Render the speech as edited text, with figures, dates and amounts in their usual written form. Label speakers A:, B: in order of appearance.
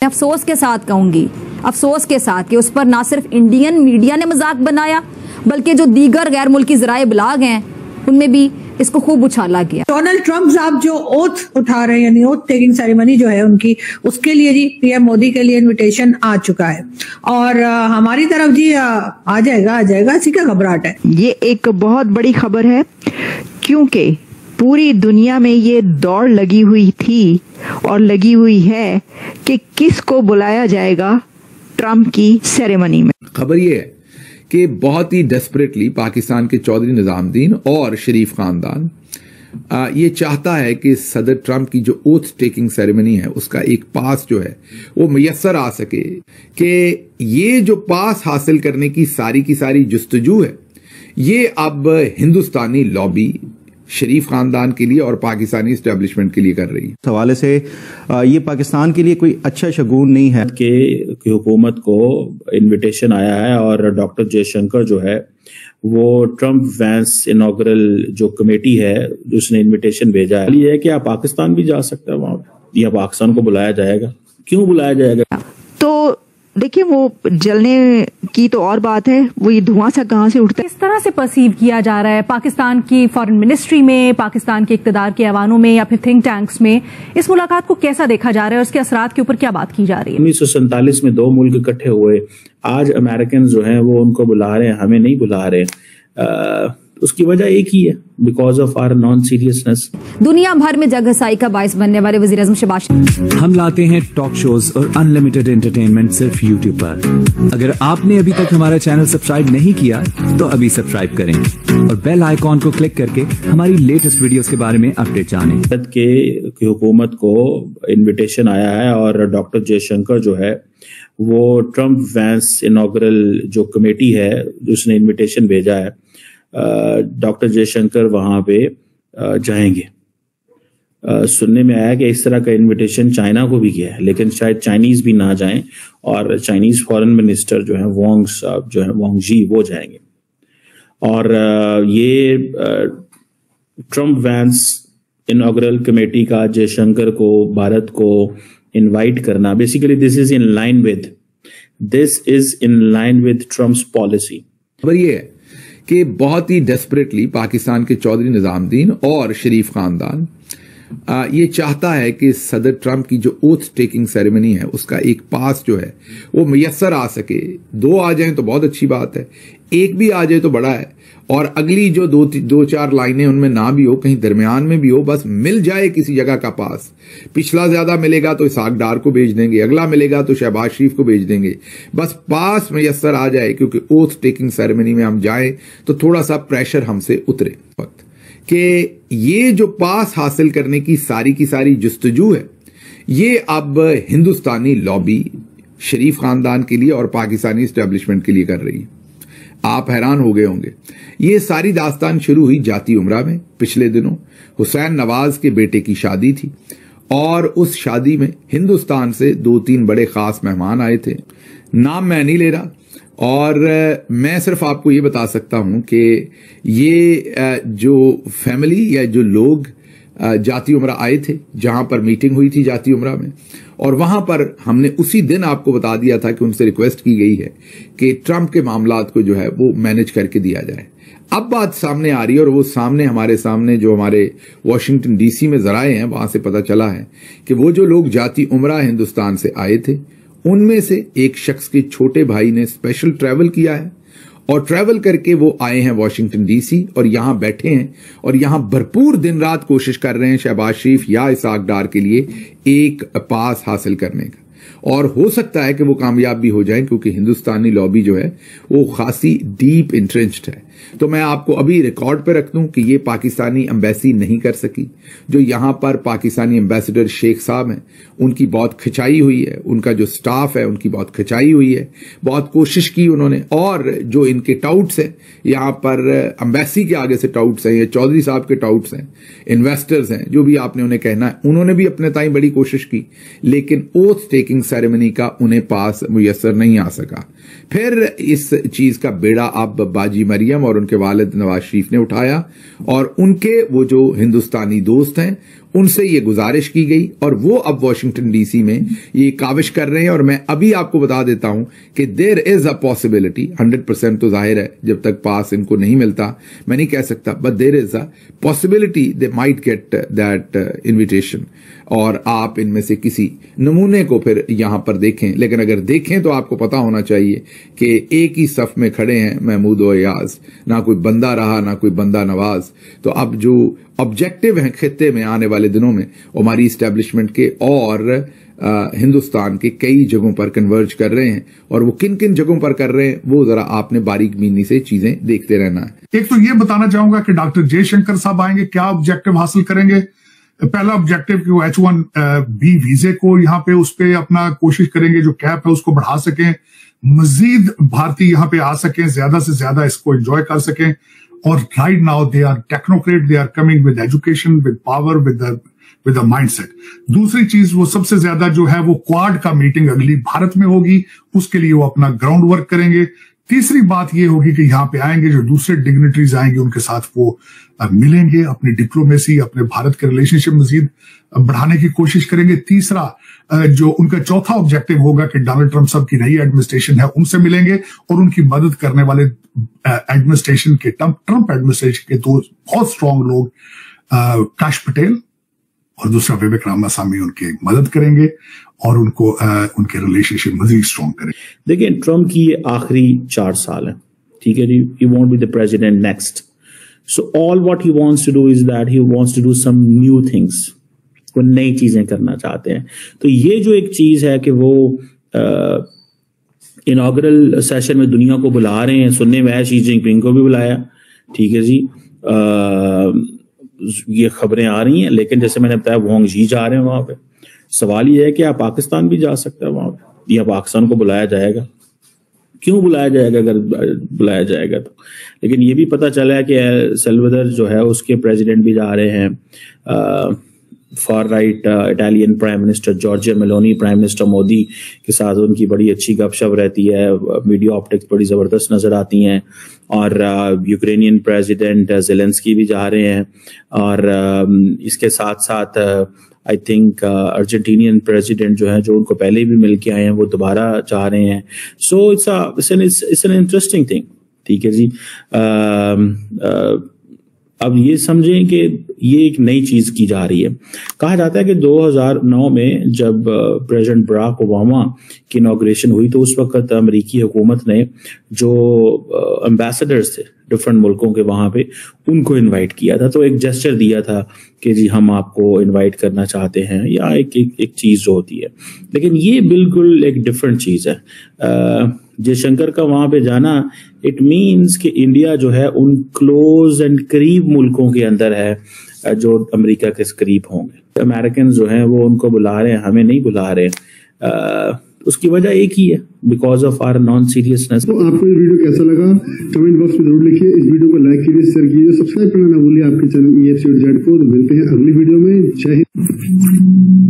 A: अफसोस के साथ कहूंगी, अफसोस के साथ कि उस पर ना सिर्फ इंडियन मीडिया ने मजाक बनाया बल्कि जो दीगर गैर मुल्की ज़राए इब्लाग हैं उनमें भी इसको खूब उछाला गया।
B: डोनाल्ड ट्रंप साहब जो ओथ उठा रहे हैं, यानी ओथ टेकिंग सेरेमनी जो है उनकी, उसके लिए जी पीएम मोदी के लिए इनविटेशन आ चुका है और हमारी तरफ जी आ जाएगा, इसी का घबराहट है।
C: ये एक बहुत बड़ी खबर है क्योंकि पूरी दुनिया में ये दौड़ लगी हुई थी और लगी हुई है कि किसको बुलाया जाएगा ट्रंप की सेरेमनी में।
D: खबर ये है कि बहुत ही डेस्परेटली पाकिस्तान के चौधरी निजामुद्दीन और शरीफ खानदान ये चाहता है कि सदर ट्रंप की जो ओथ टेकिंग सेरेमनी है उसका एक पास जो है वो मुयस्सर आ सके, कि ये जो पास हासिल करने की सारी जुस्तजू है ये अब हिंदुस्तानी लॉबी शरीफ खानदान के लिए और पाकिस्तानी एस्टेब्लिशमेंट के लिए कर रही है।
E: इस हवाले से ये पाकिस्तान के लिए कोई अच्छा शगुन नहीं है
F: कि हुकूमत को इनविटेशन आया है और डॉक्टर जयशंकर जो है वो ट्रंप वैंस इनॉग्रल जो कमेटी है उसने इनविटेशन भेजा है। ये है कि आप पाकिस्तान भी जा सकते हैं वहां, या पाकिस्तान को बुलाया जाएगा, क्यों बुलाया जाएगा?
C: तो देखिए वो जलने की तो और बात है, वो ये धुआं सा कहां से उठता है।
A: किस तरह से परसीव किया जा रहा है पाकिस्तान की फॉरेन मिनिस्ट्री में, पाकिस्तान के इक्तदार के ऐवानों में या फिर थिंक टैंक्स में, इस मुलाकात को कैसा देखा जा रहा है और उसके असरात के ऊपर क्या बात की जा रही है?
F: 1947 में दो मुल्क इकट्ठे हुए, आज अमेरिकन जो हैं वो उनको बुला रहे हैं, हमें नहीं बुला रहे। उसकी वजह एक ही है, because of our non seriousness.
A: दुनिया भर में जगहसाई का बाइस बनने वाले वजीर आज़म शहबाज शरीफ
G: हम लाते हैं टॉक शोज और अनलिमिटेड एंटरटेनमेंट सिर्फ यूट्यूब पर। अगर आपने अभी तक हमारा चैनल सब्सक्राइब नहीं किया तो अभी सब्सक्राइब करें और बेल आइकॉन को क्लिक करके हमारी लेटेस्ट वीडियोस के बारे में अपडेट जानें।
F: कि हुकूमत को इनविटेशन आया है और डॉक्टर जयशंकर जो है वो ट्रंप वैंस इनॉग्रल जो कमेटी है उसने इनविटेशन भेजा है, डॉक्टर जयशंकर वहां पे जाएंगे। सुनने में आया कि इस तरह का इनविटेशन चाइना को भी किया है, लेकिन शायद चाइनीज भी ना जाएं और चाइनीज फॉरेन मिनिस्टर जो है वांग साहब जो है वांग जी वो जाएंगे। और ये ट्रंप वैंस इनॉग्रल कमेटी का जयशंकर को भारत को इनवाइट करना, basically this is in line with Trump's policy.
D: खबर ये है कि बहुत ही डेस्परेटली पाकिस्तान के चौधरी निजामुद्दीन और शरीफ खानदान ये चाहता है कि सदर ट्रंप की जो ओथ टेकिंग सेरेमनी है उसका एक पास जो है वो मुयस्सर आ सके। दो आ जाएं तो बहुत अच्छी बात है, एक भी आ जाए तो बड़ा है, और अगली जो दो चार लाइनें उनमें ना भी हो, कहीं दरमियान में भी हो, बस मिल जाए किसी जगह का पास। पिछला ज्यादा मिलेगा तो इसहाक डार को भेज देंगे, अगला मिलेगा तो शहबाज शरीफ को भेज देंगे, बस पास मुयस्सर आ जाए, क्योंकि ओथ टेकिंग सेरेमनी में हम जाएं तो थोड़ा सा प्रेशर हमसे उतरे कि ये जो पास हासिल करने की सारी जुस्तजू है ये अब हिंदुस्तानी लॉबी शरीफ खानदान के लिए और पाकिस्तानी एस्टेब्लिशमेंट के लिए कर रही है। आप हैरान हो गए होंगे, ये सारी दास्तान शुरू हुई जाती उम्रा में। पिछले दिनों हुसैन नवाज के बेटे की शादी थी और उस शादी में हिंदुस्तान से 2-3 बड़े खास मेहमान आए थे, नाम मैं नहीं ले रहा, और मैं सिर्फ आपको ये बता सकता हूं कि ये जो फैमिली या जो लोग जाती उम्रा आए थे, जहां पर मीटिंग हुई थी जाती उम्रा में, और वहां पर हमने उसी दिन आपको बता दिया था कि उनसे रिक्वेस्ट की गई है कि ट्रंप के मामलात को जो है वो मैनेज करके दिया जाए। अब बात सामने आ रही है और वो हमारे सामने जो हमारे वॉशिंगटन डीसी में जराए हैं वहां से पता चला है कि वो जो लोग जाती उम्रा हिंदुस्तान से आए थे उनमें से एक शख्स के छोटे भाई ने स्पेशल ट्रैवल किया है और ट्रैवल करके वो आए हैं वॉशिंगटन डीसी और यहां बैठे हैं और यहां भरपूर दिन रात कोशिश कर रहे हैं शहबाज शरीफ या इसहाक डार के लिए एक पास हासिल करने का, और हो सकता है कि वो कामयाब भी हो जाएं, क्योंकि हिंदुस्तानी लॉबी जो है वो खासी डीप इंट्रेंच्ड है। तो मैं आपको अभी रिकॉर्ड पे रख दूं कि ये पाकिस्तानी एम्बेसी नहीं कर सकी। जो यहां पर पाकिस्तानी एम्बेसडर शेख साहब हैं उनकी बहुत खिंचाई हुई है, उनका जो स्टाफ है उनकी बहुत खिंचाई हुई है, बहुत कोशिश की उन्होंने, और जो इनके टाउट्स हैं यहां पर एम्बेसी के आगे से टाउट्स हैं, ये चौधरी साहब के टाउट्स हैं, इन्वेस्टर्स हैं, जो भी आपने उन्हें कहना है, उन्होंने भी अपने ताई बड़ी कोशिश की, लेकिन ओथ टेकिंग सेरेमनी का उन्हें पास मुयस्सर नहीं आ सका। फिर इस चीज का बेड़ा अब बाजी मरियम और उनके वालिद नवाज शरीफ ने उठाया और उनके वो जो हिंदुस्तानी दोस्त हैं उनसे ये गुजारिश की गई और वो अब वॉशिंगटन डीसी में ये काविश कर रहे हैं। और मैं अभी आपको बता देता हूं कि देयर इज अ पॉसिबिलिटी, 100% तो जाहिर है जब तक पास इनको नहीं मिलता मैं नहीं कह सकता, but there is a possibility they might get that invitation और आप इनमें से किसी नमूने को फिर यहां पर देखें। लेकिन अगर देखें तो आपको पता होना चाहिए कि एक ही सफ में खड़े हैं महमूद और अयाज, ना कोई बंदा रहा ना कोई बंदा नवाज। तो अब जो ऑब्जेक्टिव हैं खित्ते में आने वाले दिनों में हमारी इस्टेब्लिशमेंट के और हिंदुस्तान के कई जगहों पर कन्वर्ज कर रहे हैं, और वो किन किन जगहों पर कर रहे हैं वो जरा आपने बारीक बीनी से चीजें देखते रहना है।
H: एक तो ये बताना चाहूंगा कि डॉक्टर जयशंकर साहब आएंगे, क्या ऑब्जेक्टिव हासिल करेंगे। पहला ऑब्जेक्टिव कि वो H1B वीजे को यहाँ पे उस पे अपना कोशिश करेंगे, जो कैप है उसको बढ़ा सकें, मजीद भारतीय यहाँ पे आ सकें, ज्यादा से ज्यादा इसको एंजॉय कर सकें। और right now they are technocrat, they are coming with education, with power, with mindset. दूसरी चीज वो सबसे ज्यादा जो है वो क्वाड का मीटिंग अगली भारत में होगी, उसके लिए वो अपना ग्राउंड वर्क करेंगे। तीसरी बात ये होगी कि यहाँ पे आएंगे जो दूसरे डिग्निटरीज आएंगे उनके साथ वो मिलेंगे, अपनी डिप्लोमेसी, अपने भारत के रिलेशनशिप मजीद बढ़ाने की कोशिश करेंगे। तीसरा जो उनका चौथा ऑब्जेक्टिव होगा कि डोनाल्ड ट्रंप साहब की नई एडमिनिस्ट्रेशन है उनसे मिलेंगे और उनकी मदद करने वाले एडमिनिस्ट्रेशन के ट्रंप एडमिनिस्ट्रेशन के दो बहुत स्ट्रांग लोग काश पटेल और दूसरा विवेक रामास्वामी उनकी मदद करेंगे और उनको उनके रिलेशनशिप मजीद स्ट्रांग करेंगे।
F: देखिए ट्रंप की ये आखिरी 4 साल है, ठीक है जी, he want be the president next, so all what he wants to do is that he wants to do some new things, वो नई चीजें करना चाहते हैं। तो ये जो एक चीज है कि वो इनॉग्रल सेशन में दुनिया को बुला रहे हैं, सुनने में आया शी जिनपिंग को भी बुलाया, ठीक है जी, ये खबरें आ रही हैं। लेकिन जैसे मैंने बताया वोंग जी जा रहे हैं वहां पे, सवाल ये है कि आप पाकिस्तान भी जा सकते हैं वहां पे, या पाकिस्तान को बुलाया जाएगा, क्यों बुलाया जाएगा अगर बुलाया जाएगा तो। लेकिन ये भी पता चला है कि एल सल्वाडोर जो है उसके प्रेसिडेंट भी जा रहे हैं, far right Italian prime minister Giorgia Meloni, prime minister Modi के साथ उनकी बड़ी अच्छी गपशप रहती है, मीडिया ऑप्टिक्स बड़ी ज़बरदस्त नज़र आती हैं। और यूक्रेनियन प्रेसिडेंट ज़ेलेंस्की भी जा रहे हैं, और इसके साथ साथ आई थिंक अर्जेंटीनियन प्रेसिडेंट जो है, जो उनको पहले भी मिल के आए हैं, वो दोबारा जा रहे हैं। So it's an interesting thing, ठीक है जी। अब ये समझें कि ये एक नई चीज की जा रही है। कहा जाता है कि 2009 में जब प्रेसिडेंट बराक ओबामा की इनॉग्रेशन हुई तो उस वक्त अमेरिकी हुकूमत ने जो एम्बेसडर्स थे डिफरेंट मुल्कों के वहां पे, उनको इनवाइट किया था। तो एक जेस्चर दिया था कि जी हम आपको इनवाइट करना चाहते हैं, या एक चीज जो होती है। लेकिन ये बिल्कुल एक डिफरेंट चीज है। जयशंकर का वहां पे जाना इट मीन्स कि इंडिया जो है उन क्लोज एंड करीब मुल्कों के अंदर है जो अमेरिका के करीब होंगे। अमेरिकन जो हैं वो उनको बुला रहे हैं, हमें नहीं बुला रहे। उसकी वजह एक ही है, because of our non seriousness.
I: तो आपको ये वीडियो कैसा लगा कमेंट बॉक्स में जरूर लिखिए, इस वीडियो को लाइक कीजिए, शेयर कीजिए, सब्सक्राइब करना ना भूलिए आपके चैनल EFCZ को। तो मिलते हैं अगली वीडियो में। जय हिंद।